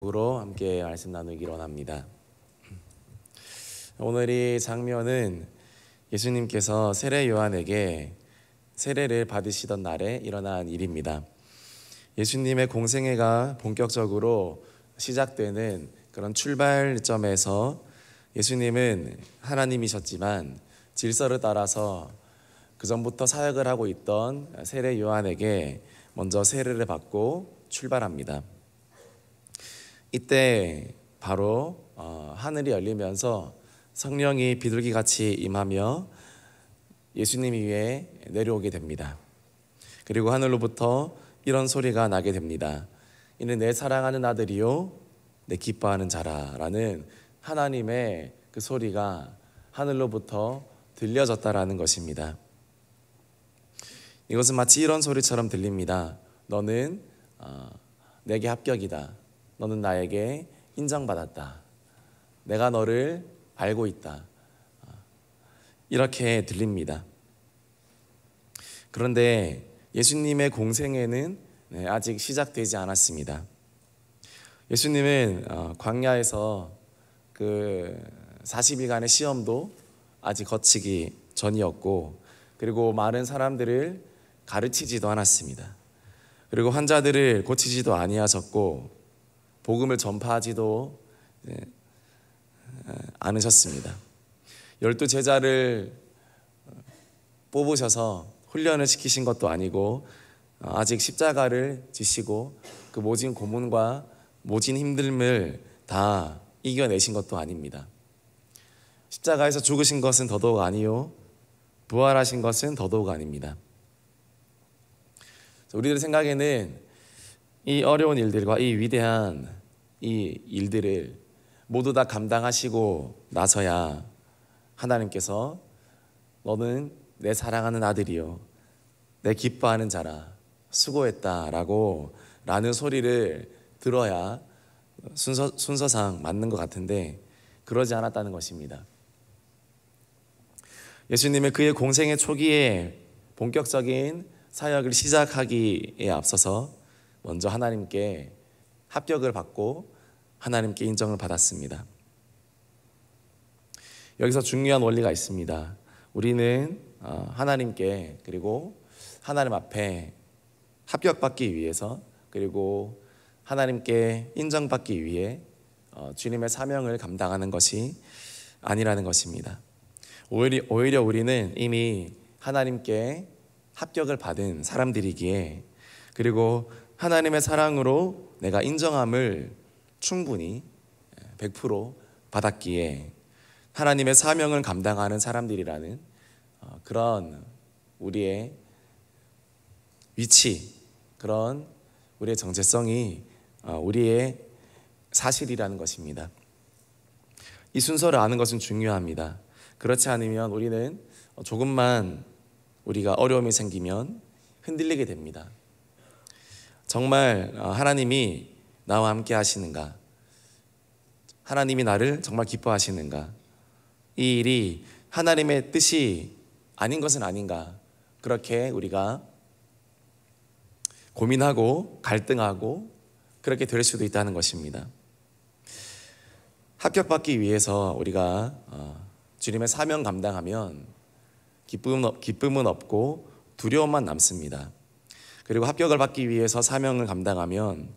으로 함께 말씀 나누기로 원합니다. 오늘 이 장면은 예수님께서 세례 요한에게 세례를 받으시던 날에 일어난 일입니다. 예수님의 공생애가 본격적으로 시작되는 그런 출발점에서 예수님은 하나님이셨지만 질서를 따라서 그 전부터 사역을 하고 있던 세례 요한에게 먼저 세례를 받고 출발합니다. 이때 바로 하늘이 열리면서 성령이 비둘기같이 임하며 예수님 위에 내려오게 됩니다. 그리고 하늘로부터 이런 소리가 나게 됩니다. 이는 내 사랑하는 아들이요 내 기뻐하는 자라라는 하나님의 그 소리가 하늘로부터 들려졌다라는 것입니다. 이것은 마치 이런 소리처럼 들립니다. 너는 내게 합격이다. 너는 나에게 인정받았다. 내가 너를 알고 있다. 이렇게 들립니다. 그런데 예수님의 공생애는 아직 시작되지 않았습니다. 예수님은 광야에서 그 40일간의 시험도 아직 거치기 전이었고, 그리고 많은 사람들을 가르치지도 않았습니다. 그리고 환자들을 고치지도 아니하셨고 복음을 전파하지도 않으셨습니다. 12 제자를 뽑으셔서 훈련을 시키신 것도 아니고 아직 십자가를 지시고 그 모진 고문과 모진 힘듦을 다 이겨내신 것도 아닙니다. 십자가에서 죽으신 것은 더더욱 아니요 부활하신 것은 더더욱 아닙니다. 우리들 생각에는 이 어려운 일들과 이 위대한 이 일들을 모두 다 감당하시고 나서야 하나님께서 너는 내 사랑하는 아들이요 내 기뻐하는 자라 수고했다라고 라는 소리를 들어야 순서상 맞는 것 같은데 그러지 않았다는 것입니다. 예수님은 그의 공생의 초기에 본격적인 사역을 시작하기에 앞서서 먼저 하나님께 합격을 받고 하나님께 인정을 받았습니다. 여기서 중요한 원리가 있습니다. 우리는 하나님께 그리고 하나님 앞에 합격받기 위해서 그리고 하나님께 인정받기 위해 주님의 사명을 감당하는 것이 아니라는 것입니다. 오히려 우리는 이미 하나님께 합격을 받은 사람들이기에 그리고 하나님의 사랑으로 내가 인정함을 충분히 100% 받았기에 하나님의 사명을 감당하는 사람들이라는 그런 우리의 위치, 그런 우리의 정체성이 우리의 사실이라는 것입니다. 이 순서를 아는 것은 중요합니다. 그렇지 않으면 우리는 조금만 우리가 어려움이 생기면 흔들리게 됩니다. 정말 하나님이 나와 함께 하시는가? 하나님이 나를 정말 기뻐하시는가? 이 일이 하나님의 뜻이 아닌 것은 아닌가? 그렇게 우리가 고민하고 갈등하고 그렇게 될 수도 있다는 것입니다. 합격받기 위해서 우리가 주님의 사명 감당하면 기쁨은 없고 두려움만 남습니다. 그리고 합격을 받기 위해서 사명을 감당하면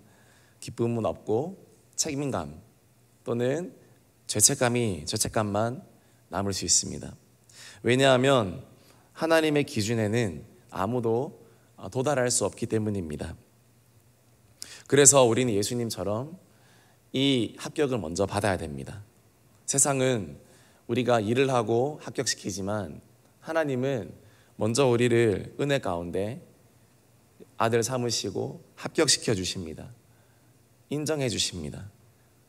기쁨은 없고 책임감 또는 죄책감만 남을 수 있습니다. 왜냐하면 하나님의 기준에는 아무도 도달할 수 없기 때문입니다. 그래서 우리는 예수님처럼 이 합격을 먼저 받아야 됩니다. 세상은 우리가 일을 하고 합격시키지만 하나님은 먼저 우리를 은혜 가운데 아들 삼으시고 합격시켜 주십니다. 인정해 주십니다.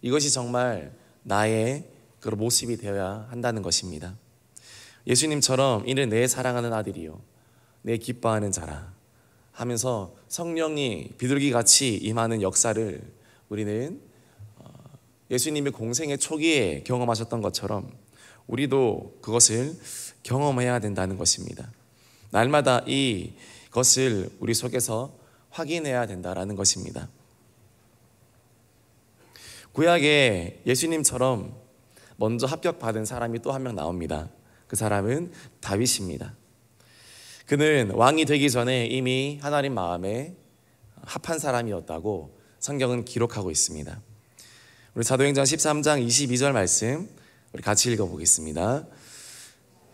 이것이 정말 나의 그런 모습이 되어야 한다는 것입니다. 예수님처럼 이는 내 사랑하는 아들이요 내 기뻐하는 자라 하면서 성령이 비둘기같이 임하는 역사를 우리는 예수님의 공생의 초기에 경험하셨던 것처럼 우리도 그것을 경험해야 된다는 것입니다. 날마다 이것을 우리 속에서 확인해야 된다는 것입니다. 구약에 예수님처럼 먼저 합격받은 사람이 또 한 명 나옵니다. 그 사람은 다윗입니다. 그는 왕이 되기 전에 이미 하나님 마음에 합한 사람이었다고 성경은 기록하고 있습니다. 우리 사도행전 13장 22절 말씀 우리 같이 읽어보겠습니다.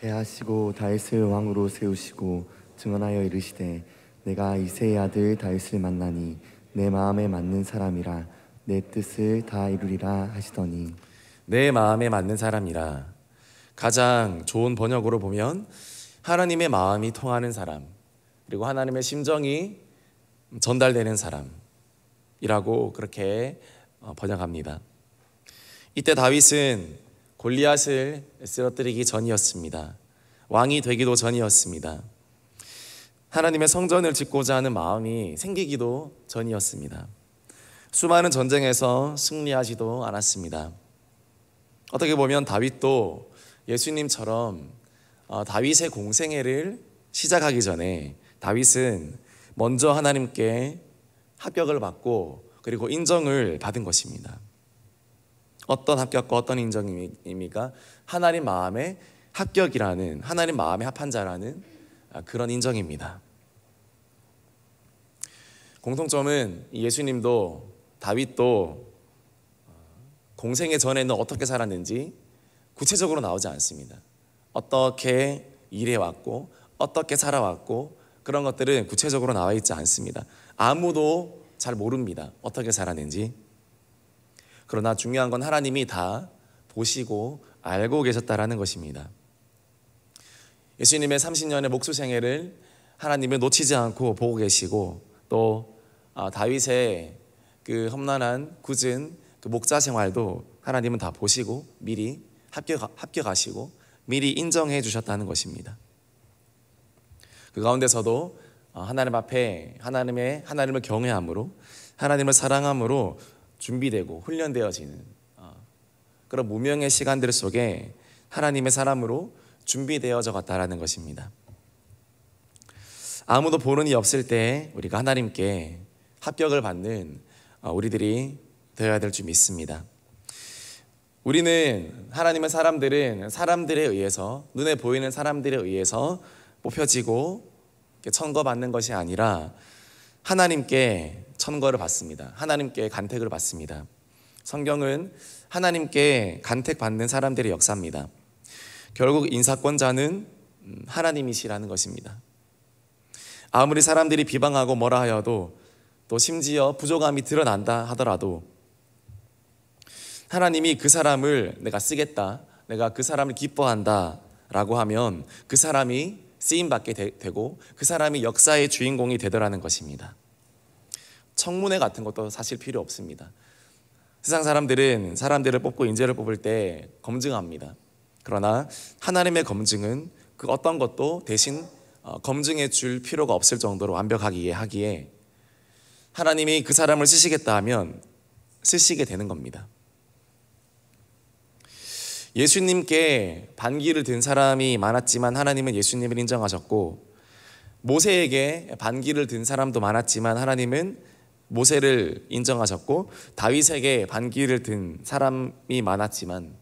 해하시고 다윗을 왕으로 세우시고 증언하여 이르시되 내가 이새의 아들 다윗을 만나니 내 마음에 맞는 사람이라 내 뜻을 다 이루리라 하시더니 내 마음에 맞는 사람이라. 가장 좋은 번역으로 보면 하나님의 마음이 통하는 사람, 그리고 하나님의 심정이 전달되는 사람이라고 그렇게 번역합니다. 이때 다윗은 골리앗을 쓰러뜨리기 전이었습니다. 왕이 되기도 전이었습니다. 하나님의 성전을 짓고자 하는 마음이 생기기도 전이었습니다. 수많은 전쟁에서 승리하지도 않았습니다. 어떻게 보면 다윗도 예수님처럼 다윗의 공생애를 시작하기 전에 다윗은 먼저 하나님께 합격을 받고 그리고 인정을 받은 것입니다. 어떤 합격과 어떤 인정입니까? 하나님 마음에 합격이라는, 하나님 마음에 합한 자라는 그런 인정입니다. 공통점은 예수님도 다윗도 공생애 전에는 어떻게 살았는지 구체적으로 나오지 않습니다. 어떻게 일해왔고 어떻게 살아왔고 그런 것들은 구체적으로 나와 있지 않습니다. 아무도 잘 모릅니다. 어떻게 살았는지. 그러나 중요한 건 하나님이 다 보시고 알고 계셨다라는 것입니다. 예수님의 30년의 목수 생애를 하나님을 놓치지 않고 보고 계시고 또 다윗의 그 험난한 굳은 그 목자 생활도 하나님은 다 보시고 미리 합격하시고 미리 인정해 주셨다는 것입니다. 그 가운데서도 하나님 앞에 하나님을 경외함으로 하나님을 사랑함으로 준비되고 훈련되어지는 그런 무명의 시간들 속에 하나님의 사람으로 준비되어져 갔다라는 것입니다. 아무도 보는 이 없을 때 우리가 하나님께 합격을 받는 우리들이 되어야 될 줄 믿습니다. 우리는 하나님의 사람들은 사람들에 의해서, 눈에 보이는 사람들에 의해서 뽑혀지고 천거받는 것이 아니라 하나님께 천거를 받습니다. 하나님께 간택을 받습니다. 성경은 하나님께 간택받는 사람들의 역사입니다. 결국 인사권자는 하나님이시라는 것입니다. 아무리 사람들이 비방하고 뭐라 하여도 또 심지어 부족함이 드러난다 하더라도 하나님이 그 사람을 내가 쓰겠다, 내가 그 사람을 기뻐한다 라고 하면 그 사람이 쓰임받게 되고 그 사람이 역사의 주인공이 되더라는 것입니다. 청문회 같은 것도 사실 필요 없습니다. 세상 사람들은 사람들을 뽑고 인재를 뽑을 때 검증합니다. 그러나 하나님의 검증은 그 어떤 것도 대신 검증해 줄 필요가 없을 정도로 완벽하기에 하기에 하나님이 그 사람을 쓰시겠다 하면 쓰시게 되는 겁니다. 예수님께 반기를 든 사람이 많았지만 하나님은 예수님을 인정하셨고, 모세에게 반기를 든 사람도 많았지만 하나님은 모세를 인정하셨고, 다윗에게 반기를 든 사람이 많았지만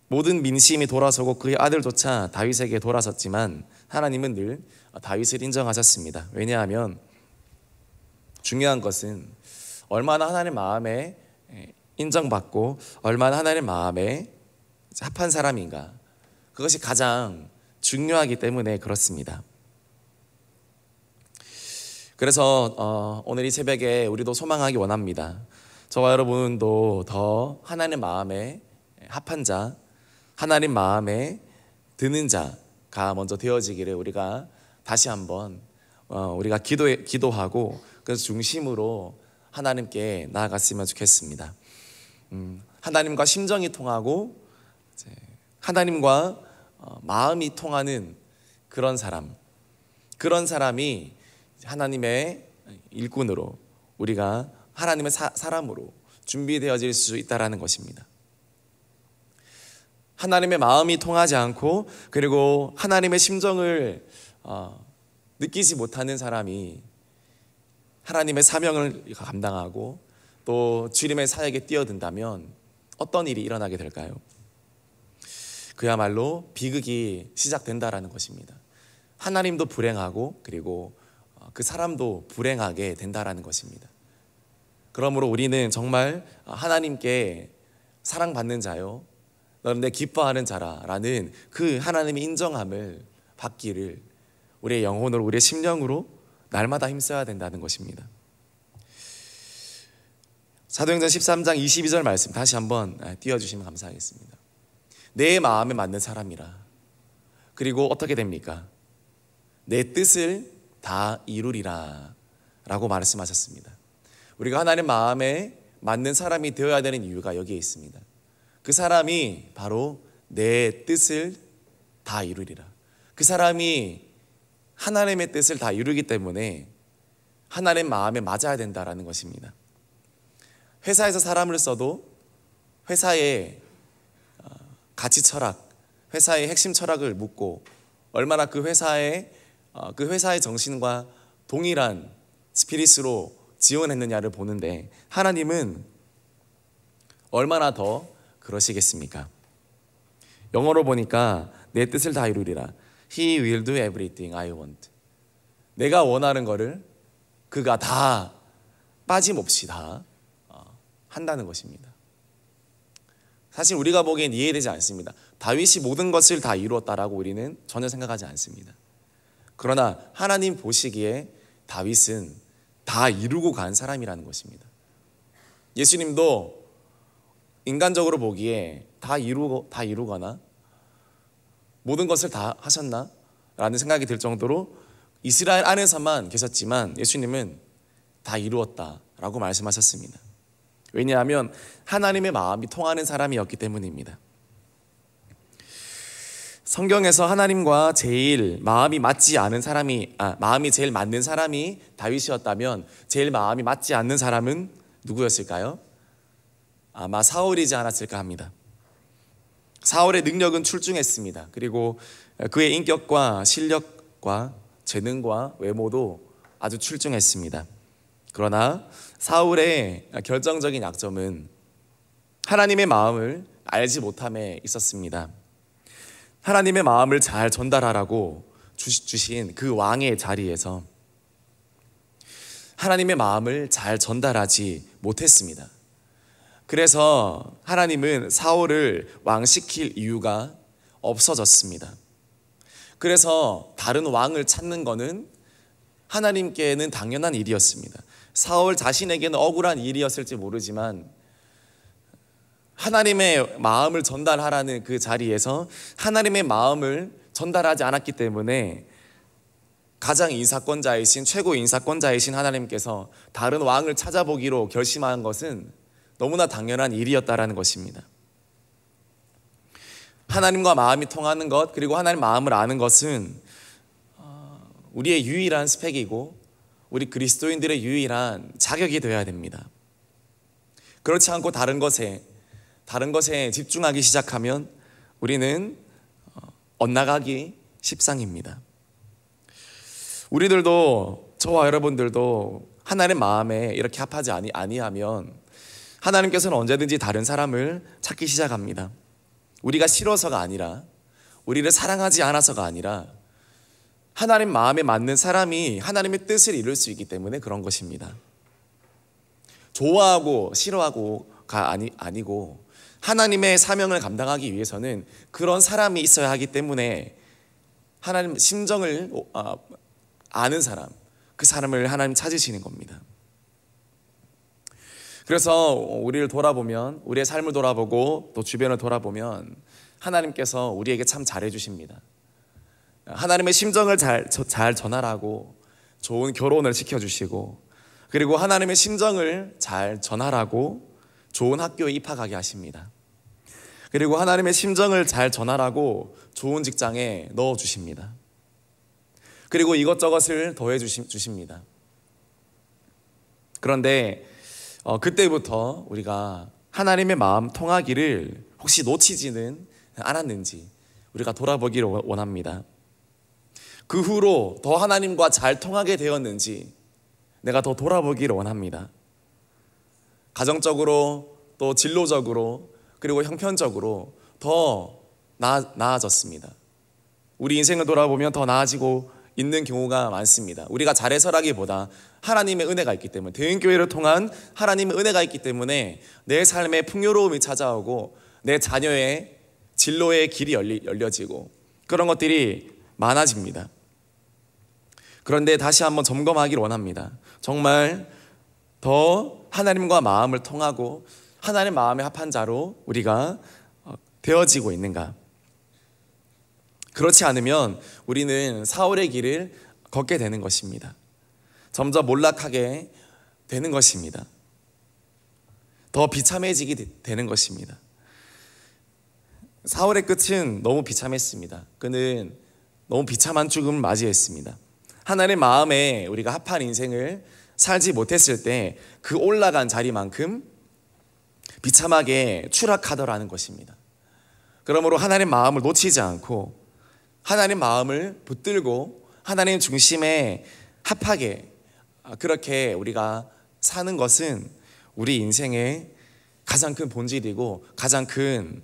모든 민심이 돌아서고 그의 아들조차 다윗에게 돌아섰지만 하나님은 늘 다윗을 인정하셨습니다. 왜냐하면 중요한 것은 얼마나 하나님 마음에 인정받고 얼마나 하나님 마음에 합한 사람인가, 그것이 가장 중요하기 때문에 그렇습니다. 그래서 오늘 이 새벽에 우리도 소망하기 원합니다. 저와 여러분도 더 하나님 마음에 합한 자, 하나님 마음에 드는 자가 먼저 되어지기를 우리가 다시 한번 우리가 기도하고 그 중심으로 하나님께 나아갔으면 좋겠습니다. 하나님과 심정이 통하고 하나님과 마음이 통하는 그런 사람이 하나님의 일꾼으로, 우리가 하나님의 사람으로 준비되어질 수 있다는 것입니다. 하나님의 마음이 통하지 않고 그리고 하나님의 심정을 느끼지 못하는 사람이 하나님의 사명을 감당하고 또 주님의 사역에 뛰어든다면 어떤 일이 일어나게 될까요? 그야말로 비극이 시작된다라는 것입니다. 하나님도 불행하고 그리고 그 사람도 불행하게 된다라는 것입니다. 그러므로 우리는 정말 하나님께 사랑받는 자요, 너는 내 기뻐하는 자라라는 그 하나님의 인정함을 받기를 우리의 영혼으로, 우리의 심령으로 날마다 힘써야 된다는 것입니다. 사도행전 13장 22절 말씀 다시 한번 띄워주시면 감사하겠습니다. 내 마음에 맞는 사람이라. 그리고 어떻게 됩니까? 내 뜻을 다 이루리라 라고 말씀하셨습니다. 우리가 하나님 마음에 맞는 사람이 되어야 되는 이유가 여기에 있습니다. 그 사람이 바로 내 뜻을 다 이루리라. 그 사람이 하나님의 뜻을 다 이루기 때문에 하나님 마음에 맞아야 된다라는 것입니다. 회사에서 사람을 써도 회사의 가치 철학, 회사의 핵심 철학을 묻고 얼마나 그 회사의 정신과 동일한 스피릿으로 지원했느냐를 보는데 하나님은 얼마나 더 그러시겠습니까? 영어로 보니까 내 뜻을 다 이루리라. He will do everything I want. 내가 원하는 거를 그가 다 빠짐없이 다 한다는 것입니다. 사실 우리가 보기엔 이해되지 않습니다. 다윗이 모든 것을 다 이루었다라고 우리는 전혀 생각하지 않습니다. 그러나 하나님 보시기에 다윗은 다 이루고 간 사람이라는 것입니다. 예수님도 인간적으로 보기에 다 이루거나 모든 것을 다 하셨나? 라는 생각이 들 정도로 이스라엘 안에서만 계셨지만 예수님은 다 이루었다라고 말씀하셨습니다. 왜냐하면 하나님의 마음이 통하는 사람이었기 때문입니다. 성경에서 하나님과 제일 마음이 맞지 않은 사람이 마음이 제일 맞는 사람이 다윗이었다면 제일 마음이 맞지 않는 사람은 누구였을까요? 아마 사울이지 않았을까 합니다. 사울의 능력은 출중했습니다. 그리고 그의 인격과 실력과 재능과 외모도 아주 출중했습니다. 그러나 사울의 결정적인 약점은 하나님의 마음을 알지 못함에 있었습니다. 하나님의 마음을 잘 전달하라고 주신 그 왕의 자리에서 하나님의 마음을 잘 전달하지 못했습니다. 그래서 하나님은 사울을 왕시킬 이유가 없어졌습니다. 그래서 다른 왕을 찾는 것은 하나님께는 당연한 일이었습니다. 사울 자신에게는 억울한 일이었을지 모르지만 하나님의 마음을 전달하라는 그 자리에서 하나님의 마음을 전달하지 않았기 때문에 가장 인사권자이신 최고 인사권자이신 하나님께서 다른 왕을 찾아보기로 결심한 것은 너무나 당연한 일이었다라는 것입니다. 하나님과 마음이 통하는 것, 그리고 하나님 마음을 아는 것은 우리의 유일한 스펙이고 우리 그리스도인들의 유일한 자격이 되어야 됩니다. 그렇지 않고 다른 것에 집중하기 시작하면 우리는 엇나가기 십상입니다. 우리들도, 저와 여러분들도 하나님의 마음에 이렇게 합하지 아니하면 하나님께서는 언제든지 다른 사람을 찾기 시작합니다. 우리가 싫어서가 아니라, 우리를 사랑하지 않아서가 아니라 하나님 마음에 맞는 사람이 하나님의 뜻을 이룰 수 있기 때문에 그런 것입니다. 좋아하고 싫어하고가 아니고 하나님의 사명을 감당하기 위해서는 그런 사람이 있어야 하기 때문에 하나님 심정을 아는 사람, 그 사람을 하나님 찾으시는 겁니다. 그래서 우리를 돌아보면, 우리의 삶을 돌아보고 또 주변을 돌아보면 하나님께서 우리에게 참 잘해주십니다. 하나님의 심정을 잘 전하라고 좋은 결혼을 시켜주시고, 그리고 하나님의 심정을 잘 전하라고 좋은 학교에 입학하게 하십니다. 그리고 하나님의 심정을 잘 전하라고 좋은 직장에 넣어주십니다. 그리고 이것저것을 더해 주십니다. 그런데 그때부터 우리가 하나님의 마음 통하기를 혹시 놓치지는 않았는지 우리가 돌아보기를 원합니다. 그 후로 더 하나님과 잘 통하게 되었는지 내가 더 돌아보기를 원합니다. 가정적으로 또 진로적으로 그리고 형편적으로 더 나아졌습니다. 우리 인생을 돌아보면 더 나아지고 있는 경우가 많습니다. 우리가 잘해서라기보다 하나님의 은혜가 있기 때문에, 대인교회를 통한 하나님의 은혜가 있기 때문에 내 삶에 풍요로움이 찾아오고 내 자녀의 진로의 길이 열려지고 그런 것들이 많아집니다. 그런데 다시 한번 점검하기를 원합니다. 정말 더 하나님과 마음을 통하고 하나님 마음에 합한 자로 우리가 되어지고 있는가? 그렇지 않으면 우리는 사울의 길을 걷게 되는 것입니다. 점점 몰락하게 되는 것입니다. 더 비참해지게 되는 것입니다. 사울의 끝은 너무 비참했습니다. 그는 너무 비참한 죽음을 맞이했습니다. 하나님 마음에 우리가 합한 인생을 살지 못했을 때 그 올라간 자리만큼 비참하게 추락하더라는 것입니다. 그러므로 하나님 마음을 놓치지 않고 하나님 마음을 붙들고 하나님 중심에 합하게 그렇게 우리가 사는 것은 우리 인생의 가장 큰 본질이고 가장 큰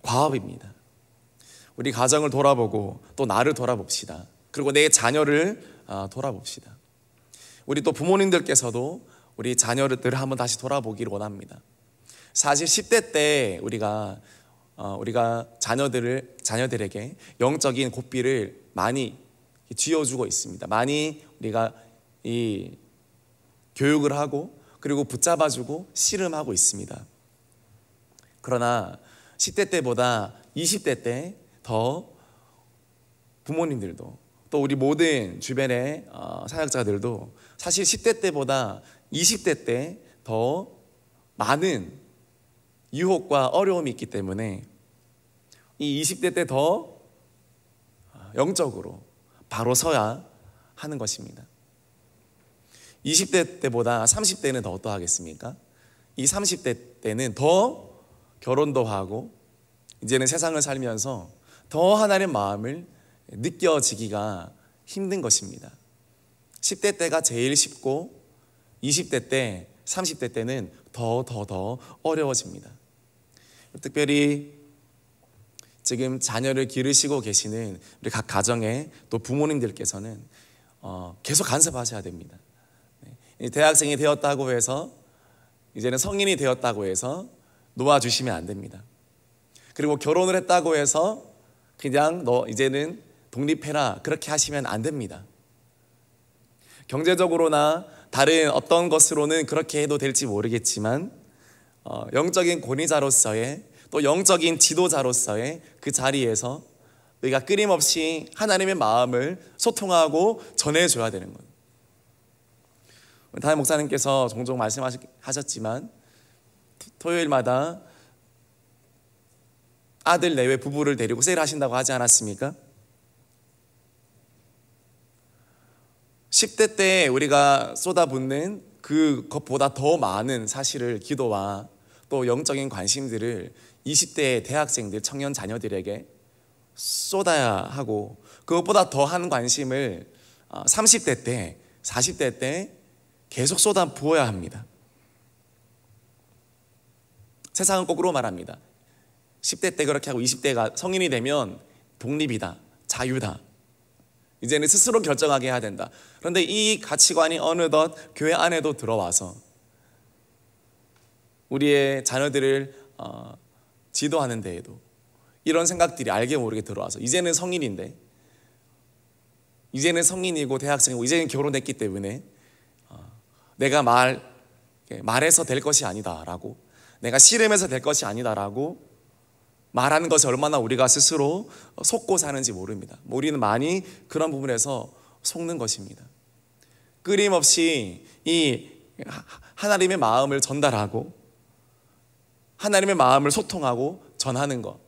과업입니다. 우리 가정을 돌아보고 또 나를 돌아봅시다. 그리고 내 자녀를 돌아봅시다. 우리 또 부모님들께서도 우리 자녀들을 한번 다시 돌아보기를 원합니다. 사실 10대 때 우리가 자녀들에게 영적인 고삐를 많이 쥐어주고 있습니다. 많이 우리가 이 교육을 하고 그리고 붙잡아주고 씨름하고 있습니다. 그러나 10대 때보다 20대 때 더 부모님들도 또 우리 모든 주변의 사역자들도 사실 10대 때보다 20대 때 더 많은 유혹과 어려움이 있기 때문에 이 20대 때 더 영적으로 바로 서야 하는 것입니다. 20대 때보다 30대는 더 어떠하겠습니까? 이 30대 때는 더 결혼도 하고 이제는 세상을 살면서 더 하나님의 마음을 느껴지기가 힘든 것입니다. 10대 때가 제일 쉽고 20대 때, 30대 때는 더 어려워집니다. 특별히 지금 자녀를 기르시고 계시는 우리 각 가정의 또 부모님들께서는 계속 간섭하셔야 됩니다. 대학생이 되었다고 해서 이제는 성인이 되었다고 해서 놓아주시면 안 됩니다. 그리고 결혼을 했다고 해서 그냥 너 이제는 독립해라 그렇게 하시면 안 됩니다. 경제적으로나 다른 어떤 것으로는 그렇게 해도 될지 모르겠지만 영적인 권위자로서의 또 영적인 지도자로서의 그 자리에서 우리가 끊임없이 하나님의 마음을 소통하고 전해줘야 되는 거예요. 담임 목사님께서 종종 말씀하셨지만 토요일마다 아들 내외 부부를 데리고 세일을 하신다고 하지 않았습니까? 10대 때 우리가 쏟아붓는 그것보다 더 많은 사실을 기도와 또 영적인 관심들을 20대 대학생들, 청년 자녀들에게 쏟아야 하고 그것보다 더한 관심을 30대 때, 40대 때 계속 쏟아 부어야 합니다. 세상은 거꾸로 말합니다. 10대 때 그렇게 하고 20대가 성인이 되면 독립이다, 자유다. 이제는 스스로 결정하게 해야 된다. 그런데 이 가치관이 어느덧 교회 안에도 들어와서 우리의 자녀들을 지도하는 데에도 이런 생각들이 알게 모르게 들어와서 이제는 성인인데 이제는 성인이고 대학생이고 이제는 결혼했기 때문에 내가 말해서 될 것이 아니다라고 내가 씨름해서 될 것이 아니다라고 말하는 것이 얼마나 우리가 스스로 속고 사는지 모릅니다. 우리는 많이 그런 부분에서 속는 것입니다. 끊임없이 이 하나님의 마음을 전달하고 하나님의 마음을 소통하고 전하는 것,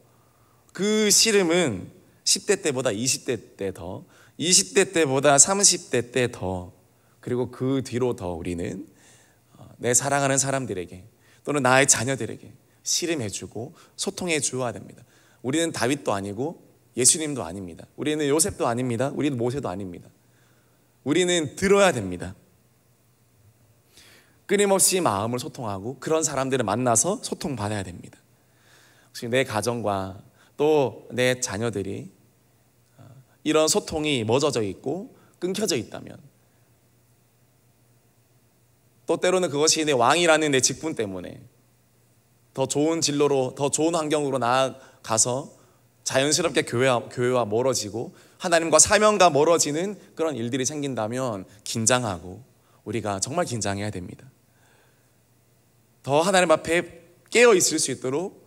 그 씨름은 10대 때보다 20대 때 더, 20대 때보다 30대 때 더, 그리고 그 뒤로 더 우리는 내 사랑하는 사람들에게 또는 나의 자녀들에게 씨름해주고 소통해 주어야 됩니다. 우리는 다윗도 아니고 예수님도 아닙니다. 우리는 요셉도 아닙니다. 우리는 모세도 아닙니다. 우리는 들어야 됩니다. 끊임없이 마음을 소통하고 그런 사람들을 만나서 소통받아야 됩니다. 혹시 내 가정과 또 내 자녀들이 이런 소통이 멎어져 있고 끊겨져 있다면, 또 때로는 그것이 내 왕이라는 내 직분 때문에 더 좋은 진로로, 더 좋은 환경으로 나아가서 자연스럽게 교회와 멀어지고 하나님과 사명과 멀어지는 그런 일들이 생긴다면 긴장하고 우리가 정말 긴장해야 됩니다. 더 하나님 앞에 깨어 있을 수 있도록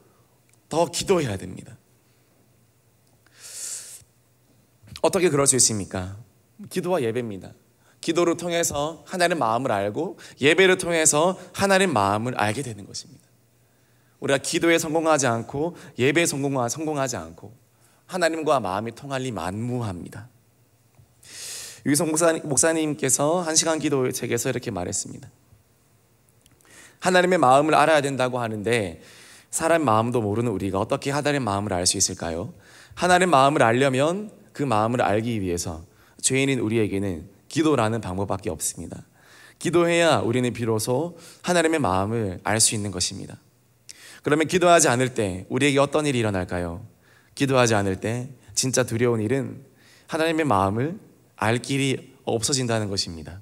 더 기도해야 됩니다. 어떻게 그럴 수 있습니까? 기도와 예배입니다. 기도를 통해서 하나님 마음을 알고 예배를 통해서 하나님 마음을 알게 되는 것입니다. 우리가 기도에 성공하지 않고 예배에 성공하지 않고 하나님과 마음이 통할 리 만무합니다. 유기성 목사님께서 1시간 기도 책에서 이렇게 말했습니다. 하나님의 마음을 알아야 된다고 하는데 사람 마음도 모르는 우리가 어떻게 하나님의 마음을 알 수 있을까요? 하나님의 마음을 알려면 그 마음을 알기 위해서 죄인인 우리에게는 기도라는 방법밖에 없습니다. 기도해야 우리는 비로소 하나님의 마음을 알 수 있는 것입니다. 그러면 기도하지 않을 때 우리에게 어떤 일이 일어날까요? 기도하지 않을 때 진짜 두려운 일은 하나님의 마음을 알 길이 없어진다는 것입니다.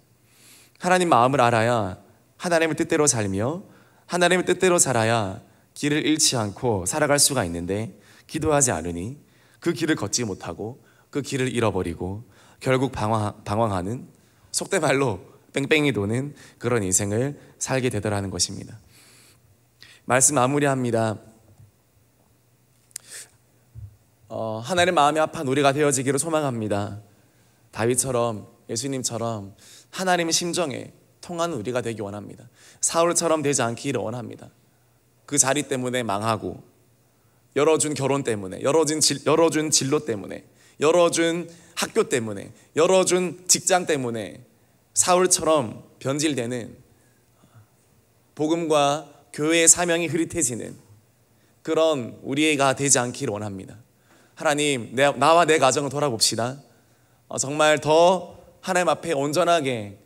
하나님 마음을 알아야 하나님의 뜻대로 살며 하나님의 뜻대로 살아야 길을 잃지 않고 살아갈 수가 있는데, 기도하지 않으니 그 길을 걷지 못하고 그 길을 잃어버리고 결국 방황하는, 속된 말로 뺑뺑이 도는 그런 인생을 살게 되더라는 것입니다. 말씀 마무리합니다. 하나님 마음이 합한 우리가 되어지기를 소망합니다. 다윗처럼, 예수님처럼 하나님의 심정에 통하는 우리가 되기 원합니다. 사울처럼 되지 않기를 원합니다. 그 자리 때문에 망하고, 열어준 결혼 때문에, 열어준 진로 때문에, 열어준 학교 때문에, 열어준 직장 때문에 사울처럼 변질되는, 복음과 교회의 사명이 흐릿해지는 그런 우리가 되지 않기를 원합니다. 하나님, 나와 내 가정을 돌아봅시다. 정말 더 하나님 앞에 온전하게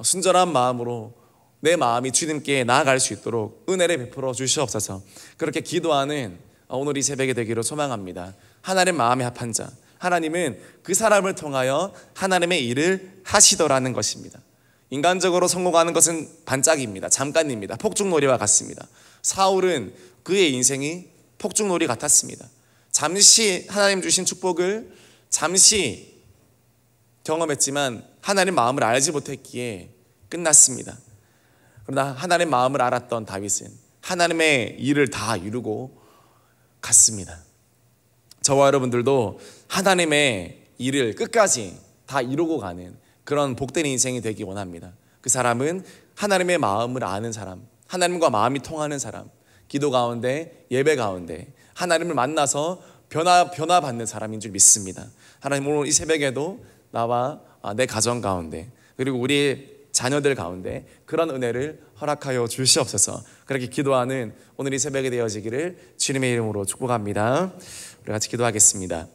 순전한 마음으로 내 마음이 주님께 나아갈 수 있도록 은혜를 베풀어 주시옵소서. 그렇게 기도하는 오늘 이 새벽에 되기를 소망합니다. 하나님 마음에 합한 자, 하나님은 그 사람을 통하여 하나님의 일을 하시더라는 것입니다. 인간적으로 성공하는 것은 반짝입니다. 잠깐입니다. 폭죽놀이와 같습니다. 사울은 그의 인생이 폭죽놀이 같았습니다. 잠시 하나님 주신 축복을 잠시 경험했지만 하나님 마음을 알지 못했기에 끝났습니다. 그러나 하나님 마음을 알았던 다윗은 하나님의 일을 다 이루고 갔습니다. 저와 여러분들도 하나님의 일을 끝까지 다 이루고 가는 그런 복된 인생이 되기 원합니다. 그 사람은 하나님의 마음을 아는 사람, 하나님과 마음이 통하는 사람, 기도 가운데, 예배 가운데 하나님을 만나서 변화받는 사람인 줄 믿습니다. 하나님, 오늘 이 새벽에도 나와 내 가정 가운데, 그리고 우리 자녀들 가운데 그런 은혜를 허락하여 주시옵소서. 그렇게 기도하는 오늘 이 새벽이 되어지기를 주님의 이름으로 축복합니다. 우리 같이 기도하겠습니다.